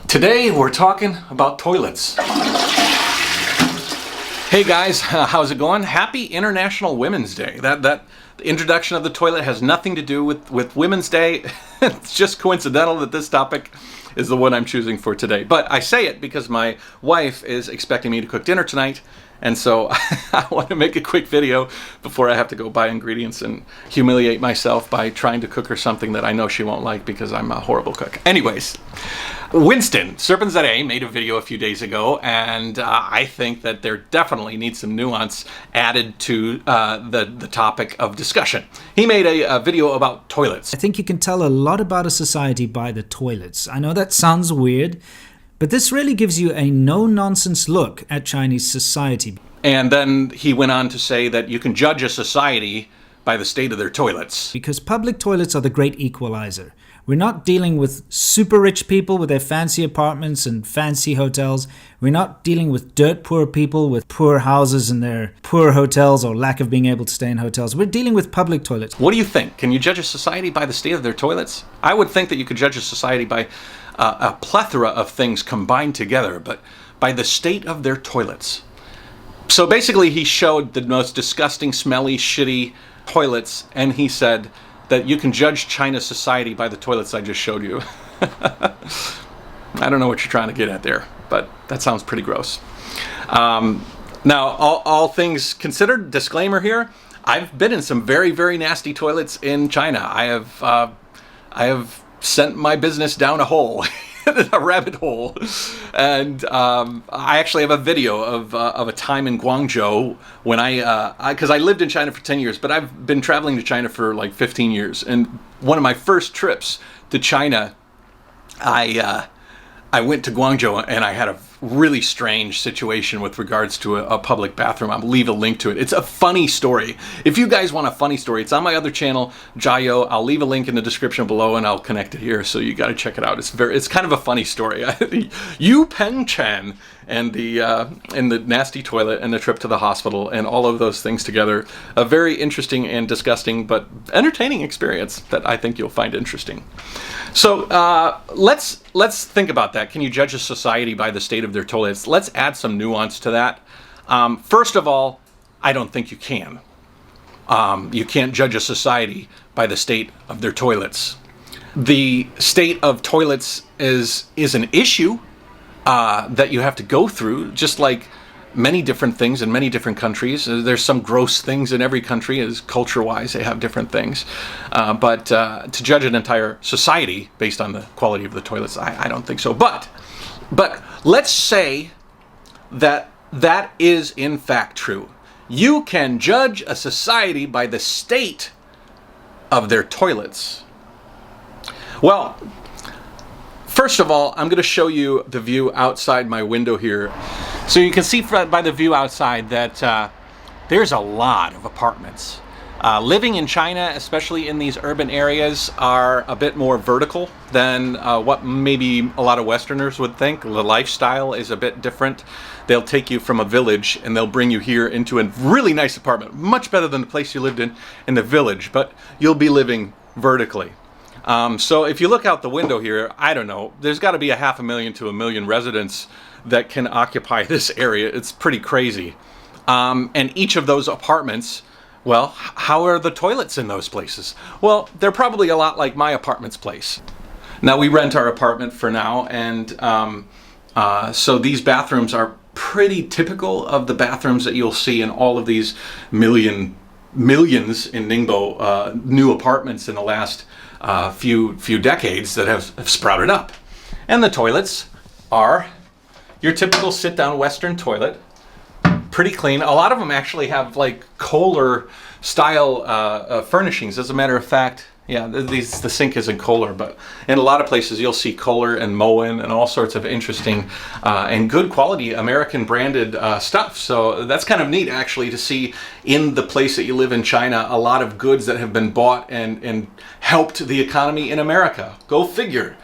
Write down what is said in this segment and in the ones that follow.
Today we're talking about toilets. Hey guys, how's it going? Happy International Women's Day. The introduction of the toilet has nothing to do with Women's Day. It's just coincidental that this topic is the one I'm choosing for today. But I say it because my wife is expecting me to cook dinner tonight, and so I want to make a quick video before I have to go buy ingredients and humiliate myself by trying to cook her something that I know she won't like because I'm a horrible cook. Anyways, Winston, SerpentZA, made a video a few days ago, and I think that there definitely needs some nuance added to the topic of discussion. He made a video about toilets. I think you can tell a lot about a society by the toilets. I know that sounds weird, but this really gives you a no-nonsense look at Chinese society. And then he went on to say that you can judge a society by the state of their toilets. Because public toilets are the great equalizer. We're not dealing with super rich people with their fancy apartments and fancy hotels. We're not dealing with dirt poor people with poor houses and their poor hotels or lack of being able to stay in hotels. We're dealing with public toilets. What do you think? Can you judge a society by the state of their toilets? I would think that you could judge a society by a plethora of things combined together, but by the state of their toilets. So basically he showed the most disgusting, smelly, shitty toilets, and he said that you can judge China's society by the toilets I just showed you. I don't know what you're trying to get at there, but that sounds pretty gross. Now, all things considered, disclaimer here, I've been in some very, very nasty toilets in China. I have sent my business down a hole, a rabbit hole, and I actually have a video of a time in Guangzhou when because I lived in China for 10 years, but I've been traveling to China for like 15 years, and one of my first trips to China, I went to Guangzhou and I had a really strange situation with regards to a public bathroom. I'll leave a link to it. It's a funny story. If you guys want a funny story, it's on my other channel, Jayo. I'll leave a link in the description below and I'll connect it here, so you got to check it out. It's kind of a funny story. Yu Peng Chen and the nasty toilet and the trip to the hospital and all of those things together. A very interesting and disgusting but entertaining experience that I think you'll find interesting. So let's think about that. Can you judge a society by the state of their toilets? Let's add some nuance to that. First of all, I don't think you can. You can't judge a society by the state of their toilets. The state of toilets is an issue that you have to go through, just like many different things in many different countries. There's some gross things in every country, as culture-wise they have different things. But to judge an entire society based on the quality of the toilets, I don't think so. But let's say that that is in fact true. You can judge a society by the state of their toilets. Well, first of all, I'm going to show you the view outside my window here. So you can see by the view outside that there's a lot of apartments. Living in China, especially in these urban areas, are a bit more vertical than what maybe a lot of Westerners would think. The lifestyle is a bit different. They'll take you from a village and they'll bring you here into a really nice apartment, much better than the place you lived in the village, but you'll be living vertically. So if you look out the window here, I don't know, there's got to be 500,000 to 1 million residents that can occupy this area. It's pretty crazy. And each of those apartments, well, how are the toilets in those places? Well, they're probably a lot like my apartment's place. Now, we rent our apartment for now, and so these bathrooms are pretty typical of the bathrooms that you'll see in all of these millions in Ningbo new apartments in the last few decades that have sprouted up. And the toilets are your typical sit-down Western toilet, pretty clean. A lot of them actually have like Kohler style furnishings. As a matter of fact, yeah, the sink isn't Kohler, but in a lot of places you'll see Kohler and Moen and all sorts of interesting and good quality American branded stuff. So that's kind of neat actually to see in the place that you live in China a lot of goods that have been bought and helped the economy in America. Go figure.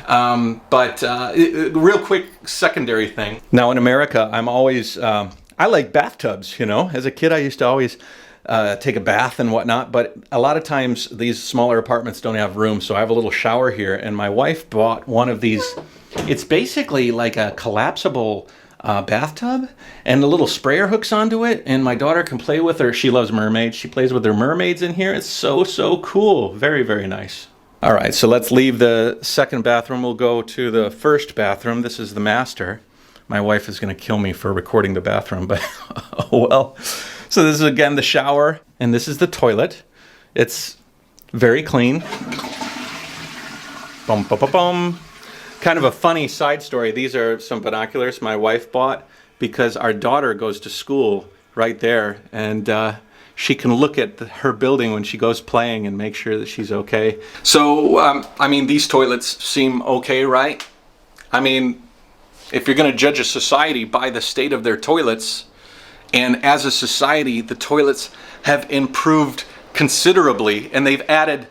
Real quick secondary thing. Now in America, I'm always, I like bathtubs, you know. As a kid, I used to always take a bath and whatnot, but a lot of times these smaller apartments don't have room, so I have a little shower here, and my wife bought one of these It's basically like a collapsible bathtub, and the little sprayer hooks onto it, and my daughter can play with her. She loves mermaids. She plays with her mermaids in here. It's so cool. Very, very nice. All right, so let's leave the second bathroom. We'll go to the first bathroom. This is the master. My wife is going to kill me for recording the bathroom, but oh well. So this is, again, the shower, and this is the toilet. It's very clean. Bum, bum, bum, bum. Kind of a funny side story. These are some binoculars my wife bought because our daughter goes to school right there, and she can look at her building when she goes playing and make sure that she's okay. So, I mean, these toilets seem okay, right? I mean, if you're going to judge a society by the state of their toilets, and as a society, the toilets have improved considerably, and they've added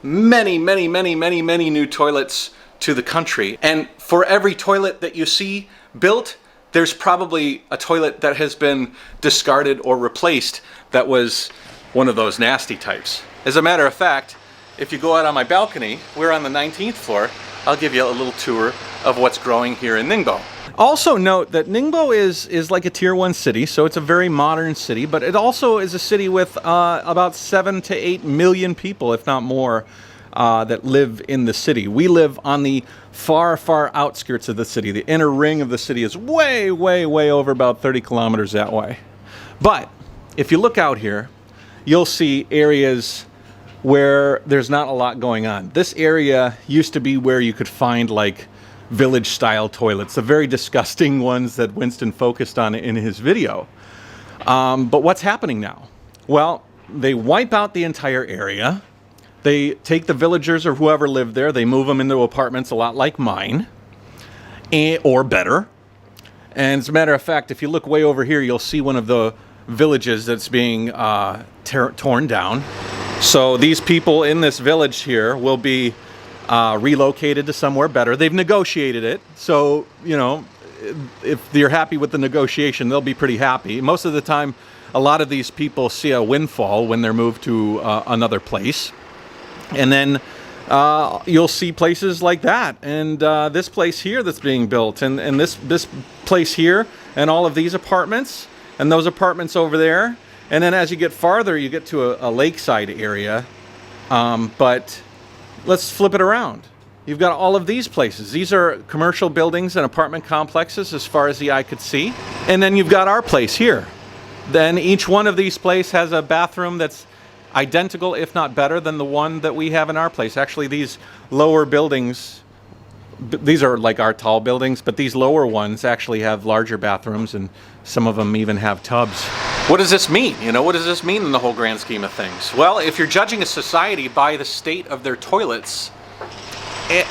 many new toilets to the country. And for every toilet that you see built, there's probably a toilet that has been discarded or replaced that was one of those nasty types. As a matter of fact, if you go out on my balcony, we're on the 19th floor, I'll give you a little tour of what's growing here in Ningbo. Also note that Ningbo is like a tier 1 city, so it's a very modern city, but it also is a city with about 7 to 8 million people, if not more, that live in the city. We live on the far outskirts of the city. The inner ring of the city is way over about 30 kilometers that way. But if you look out here, you'll see areas where there's not a lot going on. This area used to be where you could find like village-style toilets, the very disgusting ones that Winston focused on in his video. But what's happening now? Well, they wipe out the entire area. They take the villagers or whoever lived there, they move them into apartments a lot like mine, or better. And as a matter of fact, if you look way over here, you'll see one of the villages that's being torn down. So these people in this village here will be relocated to somewhere better. They've negotiated it, so, you know, if you're happy with the negotiation, they'll be pretty happy. Most of the time, a lot of these people see a windfall when they're moved to another place. And then you'll see places like that, and this place here that's being built, and this place here, and all of these apartments, and those apartments over there. And then as you get farther, you get to a lakeside area. But let's flip it around. You've got all of these places. These are commercial buildings and apartment complexes as far as the eye could see. And then you've got our place here. Then each one of these places has a bathroom that's identical, if not better, than the one that we have in our place. Actually, these lower buildings, these are like our tall buildings, but these lower ones actually have larger bathrooms, and some of them even have tubs. What does this mean? You know, what does this mean in the whole grand scheme of things? Well, if you're judging a society by the state of their toilets,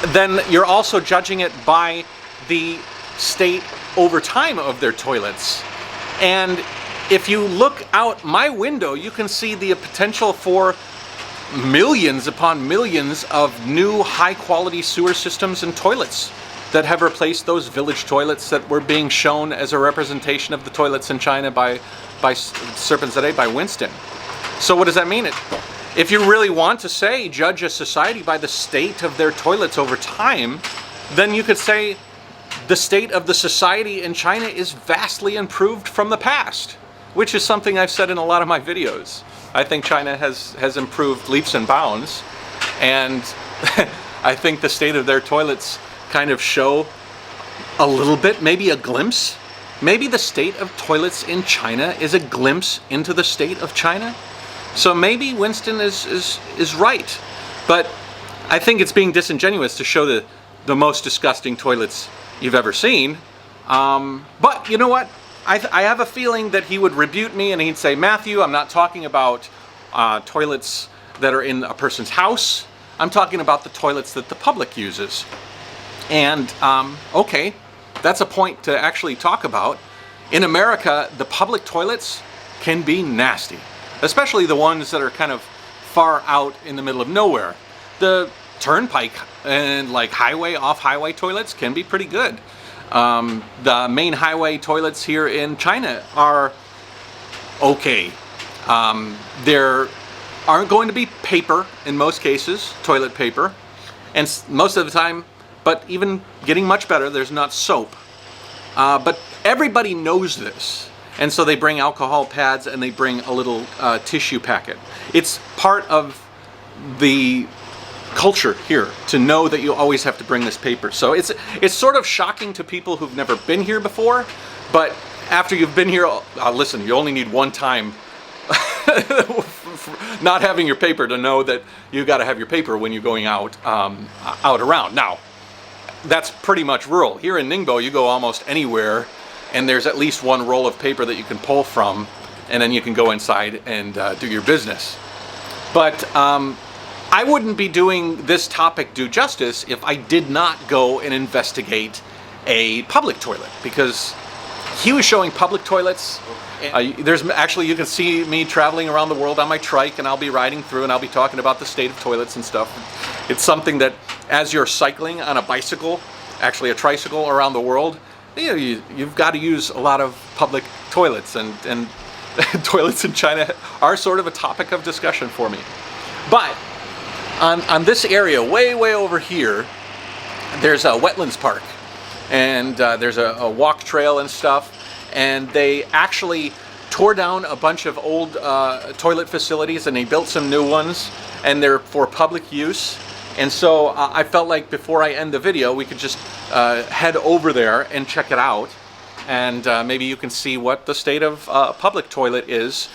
then you're also judging it by the state over time of their toilets. And if you look out my window, you can see the potential for millions upon millions of new high-quality sewer systems and toilets that have replaced those village toilets that were being shown as a representation of the toilets in China by SerpentZA, by Winston. So what does that mean? If you really want to say, judge a society by the state of their toilets over time, then you could say the state of the society in China is vastly improved from the past, which is something I've said in a lot of my videos. I think China has improved leaps and bounds, and I think the state of their toilets kind of show a little bit, maybe a glimpse. Maybe the state of toilets in China is a glimpse into the state of China. So maybe Winston is right, but I think it's being disingenuous to show the most disgusting toilets you've ever seen. But you know what? I have a feeling that he would rebuke me and he'd say, Matthew, I'm not talking about toilets that are in a person's house. I'm talking about the toilets that the public uses. And okay, that's a point to actually talk about. In America, the public toilets can be nasty, especially the ones that are kind of far out in the middle of nowhere. The turnpike and like highway, off-highway toilets can be pretty good. The main highway toilets here in China are okay. There aren't going to be paper in most cases, toilet paper, and most of the time but even getting much better, there's not soap. But everybody knows this. And so they bring alcohol pads and they bring a little tissue packet. It's part of the culture here to know that you always have to bring this paper. So it's sort of shocking to people who've never been here before, but after you've been here, listen, you only need one time not having your paper to know that you got to have your paper when you're going out around. Now, that's pretty much rural. Here in Ningbo, you go almost anywhere, and there's at least one roll of paper that you can pull from, and then you can go inside and do your business. But I wouldn't be doing this topic due justice if I did not go and investigate a public toilet, because he was showing public toilets. There's actually, you can see me traveling around the world on my trike, and I'll be riding through and I'll be talking about the state of toilets and stuff. It's something that as you're cycling on a bicycle, actually a tricycle around the world, you've got to use a lot of public toilets, and toilets in China are sort of a topic of discussion for me. But on this area, way over here, there's a wetlands park, and there's a walk trail and stuff, and they actually tore down a bunch of old toilet facilities and they built some new ones, and they're for public use. And so I felt like before I end the video, we could just head over there and check it out, and maybe you can see what the state of public toilet is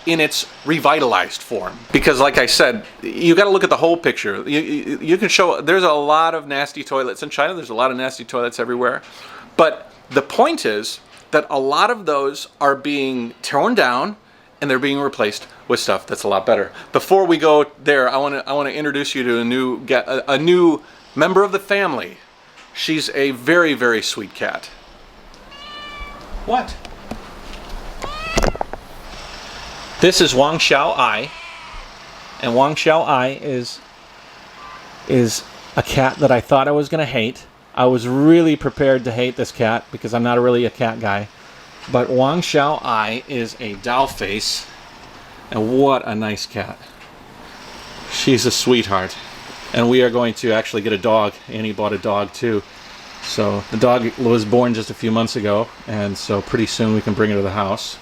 in its revitalized form. Because like I said, you got to look at the whole picture. You can show, there's a lot of nasty toilets in China, there's a lot of nasty toilets everywhere, but the point is that a lot of those are being torn down and they're being replaced with stuff that's a lot better. Before we go there, I want to introduce you to a new member of the family. She's a very sweet cat. What? This is Wang Xiao Ai, and Wang Xiao Ai is a cat that I thought I was going to hate. I was really prepared to hate this cat because I'm not really a cat guy. But Wang Xiao Ai is a doll face, and what a nice cat. She's a sweetheart. And we are going to actually get a dog. Annie bought a dog too. So the dog was born just a few months ago, and so pretty soon we can bring her to the house.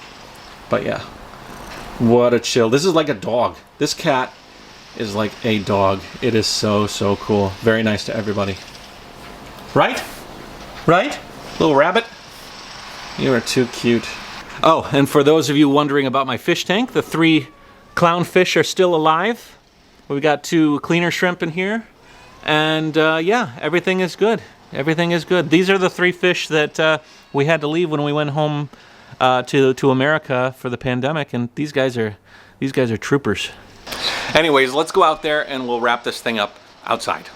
But yeah, what a chill. This is like a dog. This cat is like a dog. It is so cool. Very nice to everybody. Right? Right? Little rabbit? You are too cute. Oh, and for those of you wondering about my fish tank, the 3 clownfish are still alive. We got 2 cleaner shrimp in here. And yeah, everything is good. Everything is good. These are the 3 fish that we had to leave when we went home to America for the pandemic, and these guys are troopers. Anyways, let's go out there and we'll wrap this thing up outside.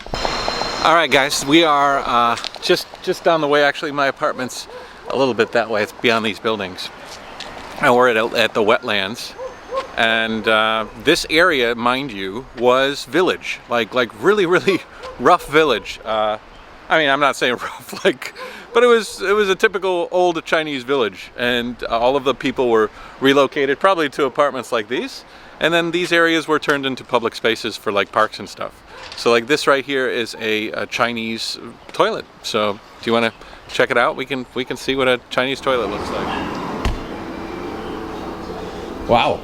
All right, guys, we are just down the way. Actually, my apartment's a little bit that way. It's beyond these buildings, and we're at the wetlands. And this area, mind you, was village, like really rough village. I mean, I'm not saying rough, but it was a typical old Chinese village, and all of the people were relocated probably to apartments like these, and then these areas were turned into public spaces for like parks and stuff. So like this right here is a Chinese toilet. So do you want to check it out? We can see what a Chinese toilet looks like. Wow.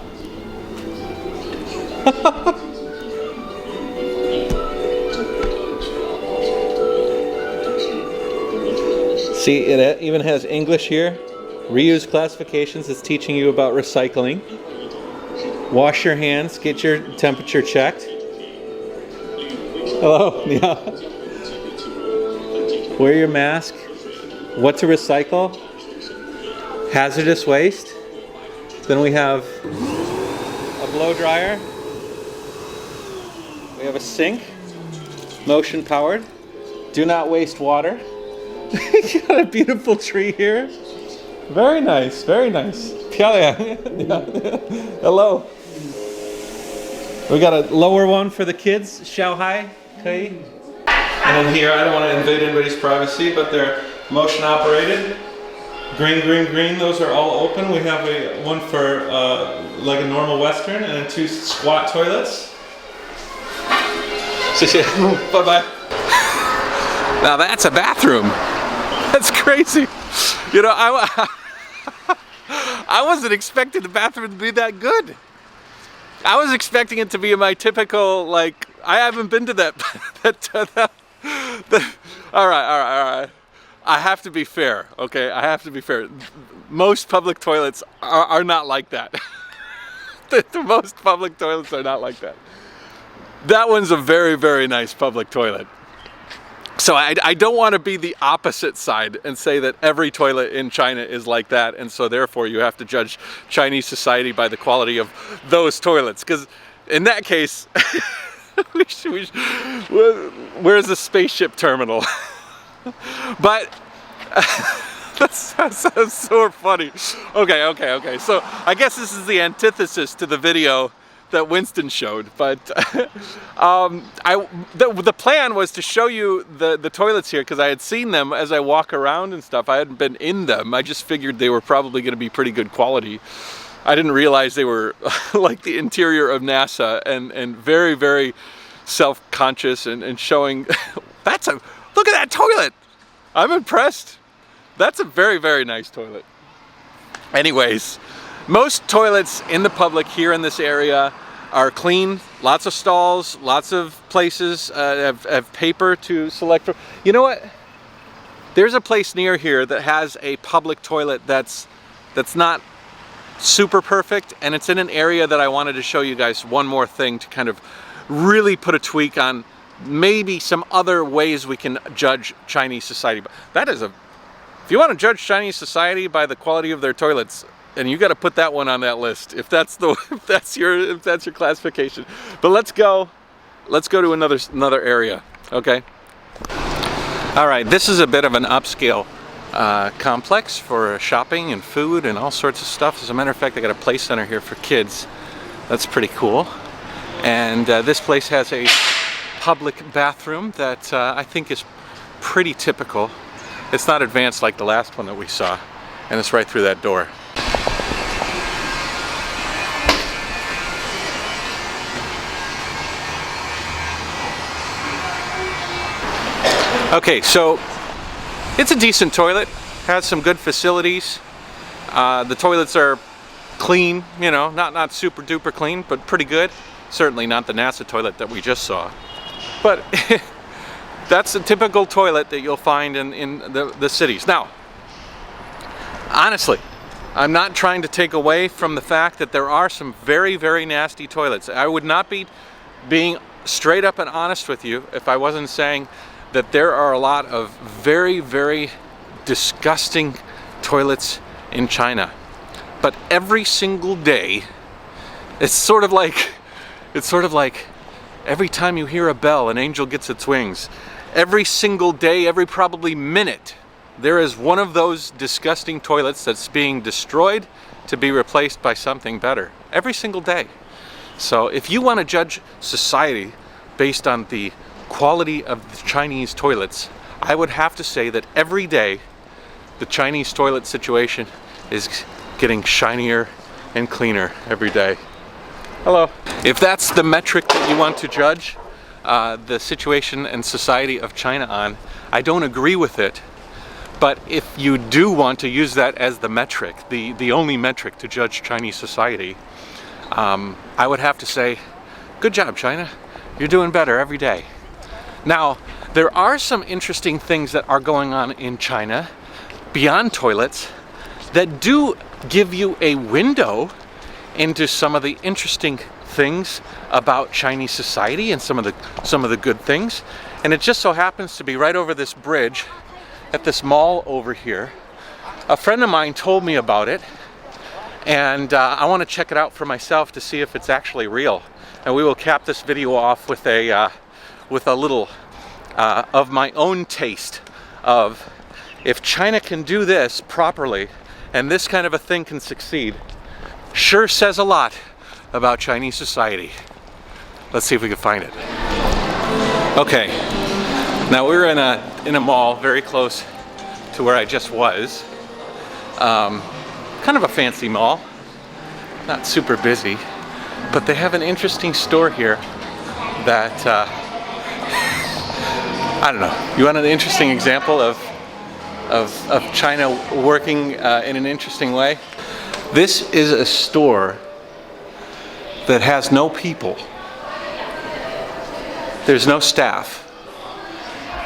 See, it even has English here. Reuse classifications is teaching you about recycling. Wash your hands, get your temperature checked. Hello, yeah. Wear your mask. What to recycle? Hazardous waste. Then we have a blow dryer. We have a sink, motion powered. Do not waste water. You got a beautiful tree here. Very nice, very nice. Hello. We got a lower one for the kids. Xiaohai, okay. And then here, I don't want to invade anybody's privacy, but they're motion operated. Green, those are all open. We have one for like a normal Western, and then 2 squat toilets. Bye-bye. Now that's a bathroom. That's crazy. You know, I wasn't expecting the bathroom to be that good. I was expecting it to be my typical, like, I haven't been to that. All right. I have to be fair, okay? I have to be fair. Most public toilets are not like that. Most public toilets are not like that. That one's a very, very nice public toilet. So I don't want to be the opposite side and say that every toilet in China is like that, and so therefore you have to judge Chinese society by the quality of those toilets. Because in that case, where's the spaceship terminal? But that's so funny. Okay. So I guess this is the antithesis to the video that Winston showed, but the plan was to show you the toilets here because I had seen them as I walk around and stuff. I hadn't been in them. I just figured they were probably going to be pretty good quality. I didn't realize they were like the interior of NASA and very, very self-conscious and showing. Look at that toilet. I'm impressed. That's a very, very nice toilet. Anyways, most toilets in the public here in this area are clean. Lots of stalls, lots of places have paper to select from. You know what? There's a place near here that has a public toilet that's not super perfect, and it's in an area that I wanted to show you guys one more thing to kind of really put a tweak on maybe some other ways we can judge Chinese society. But if you want to judge Chinese society by the quality of their toilets, and you got to put that one on that list if that's your classification. But let's go to another area, okay? All right, this is a bit of an upscale complex for shopping and food and all sorts of stuff. As a matter of fact, I got a play center here for kids. That's pretty cool. And this place has a public bathroom that I think is pretty typical. It's not advanced like the last one that we saw, and it's right through that door. Okay, so it's a decent toilet, has some good facilities. The toilets are clean, you know, not super duper clean, but pretty good. Certainly not the NASA toilet that we just saw. But that's a typical toilet that you'll find in the cities. Now, honestly, I'm not trying to take away from the fact that there are some very, very nasty toilets. I would not be being straight up and honest with you if I wasn't saying that there are a lot of very, very disgusting toilets in China. But every single day, it's sort of like every time you hear a bell, an angel gets its wings. Every single day, every probably minute, there is one of those disgusting toilets that's being destroyed to be replaced by something better. Every single day. So if you want to judge society based on the quality of the Chinese toilets, I would have to say that every day the Chinese toilet situation is getting shinier and cleaner every day. Hello. If that's the metric that you want to judge the situation and society of China on, I don't agree with it. But if you do want to use that as the metric, the only metric to judge Chinese society, I would have to say, good job, China. You're doing better every day. Now, there are some interesting things that are going on in China beyond toilets that do give you a window into some of the interesting things about Chinese society and some of the good things. And it just so happens to be right over this bridge at this mall over here. A friend of mine told me about it, and I want to check it out for myself to see if it's actually real. And we will cap this video off with a little of my own taste of if China can do this properly and this kind of a thing can succeed, sure says a lot about Chinese society. Let's see if we can find it. Okay, now we're in a mall very close to where I just was. Kind of a fancy mall, not super busy, but they have an interesting store here that I don't know. You want an interesting example of China working in an interesting way? This is a store that has no people. There's no staff.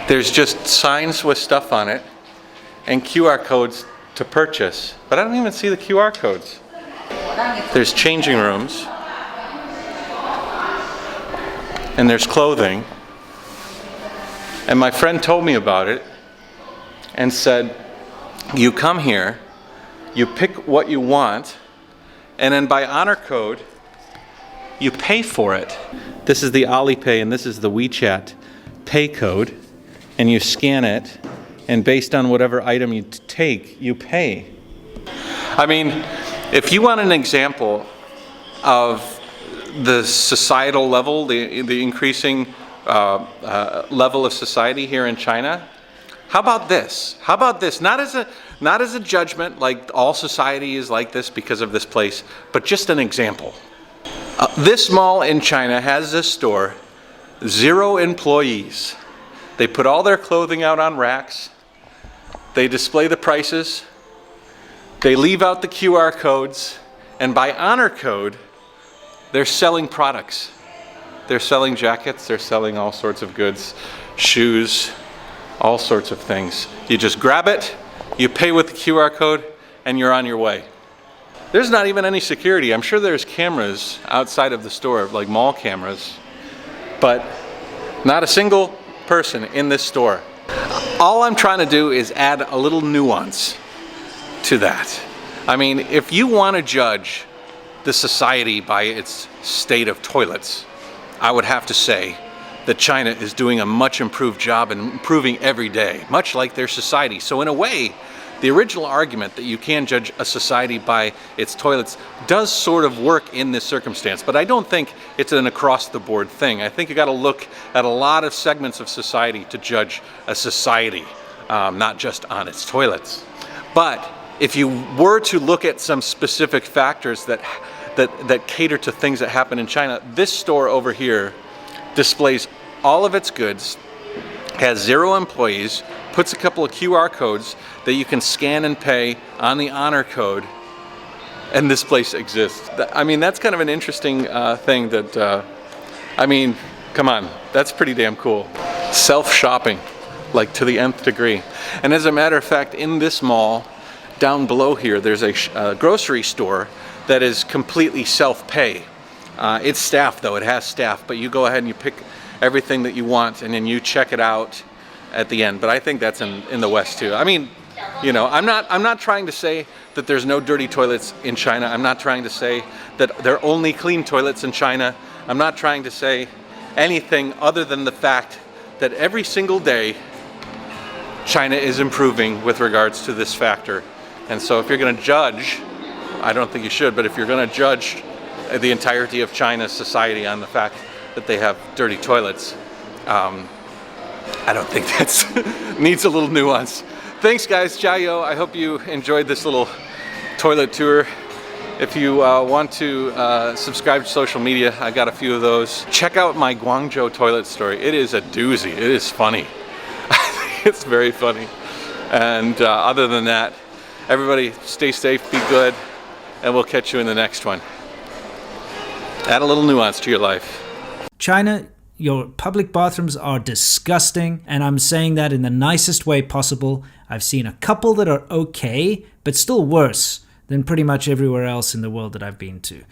There's just signs with stuff on it and QR codes to purchase. But I don't even see the QR codes. There's changing rooms. And there's clothing. And my friend told me about it and said, you come here, you pick what you want, and then by honor code, you pay for it. This is the Alipay and this is the WeChat pay code, and you scan it, and based on whatever item you take, you pay. I mean, if you want an example of the societal level, the increasing level of society here in China, how about this? How about this? Not as a judgment, like all society is like this because of this place, but just an example. This mall in China has this store, 0 employees. They put all their clothing out on racks. They display the prices. They leave out the QR codes, and by honor code, they're selling products. They're selling jackets, they're selling all sorts of goods, shoes, all sorts of things. You just grab it, you pay with the QR code, and you're on your way. There's not even any security. I'm sure there's cameras outside of the store, like mall cameras, but not a single person in this store. All I'm trying to do is add a little nuance to that. I mean, if you want to judge the society by its state of toilets, I would have to say that China is doing a much improved job and improving every day, much like their society. So in a way, the original argument that you can judge a society by its toilets does sort of work in this circumstance, but I don't think it's an across-the-board thing. I think you got to look at a lot of segments of society to judge a society, not just on its toilets. But if you were to look at some specific factors that cater to things that happen in China, this store over here displays all of its goods, has 0 employees, puts a couple of QR codes that you can scan and pay on the honor code, and this place exists. I mean, that's kind of an interesting thing that, I mean, come on, that's pretty damn cool. Self-shopping, like to the nth degree. And as a matter of fact, in this mall, down below here, there's a grocery store that is completely self-pay. It's staffed though, it has staff, but you go ahead and you pick everything that you want and then you check it out at the end. But I think that's in the West too. I mean, you know, I'm not trying to say that there's no dirty toilets in China. I'm not trying to say that there are only clean toilets in China. I'm not trying to say anything other than the fact that every single day China is improving with regards to this factor. And so if you're going to judge, I don't think you should, but if you're going to judge the entirety of China's society on the fact that they have dirty toilets, I don't think that's needs a little nuance. Thanks guys, Jiao. I hope you enjoyed this little toilet tour. If you want to subscribe to social media, I got a few of those. Check out my Guangzhou toilet story. It is a doozy. It is funny. It's very funny. And other than that, everybody stay safe, be good, and we'll catch you in the next one. Add a little nuance to your life. China, your public bathrooms are disgusting, and I'm saying that in the nicest way possible. I've seen a couple that are okay, but still worse than pretty much everywhere else in the world that I've been to.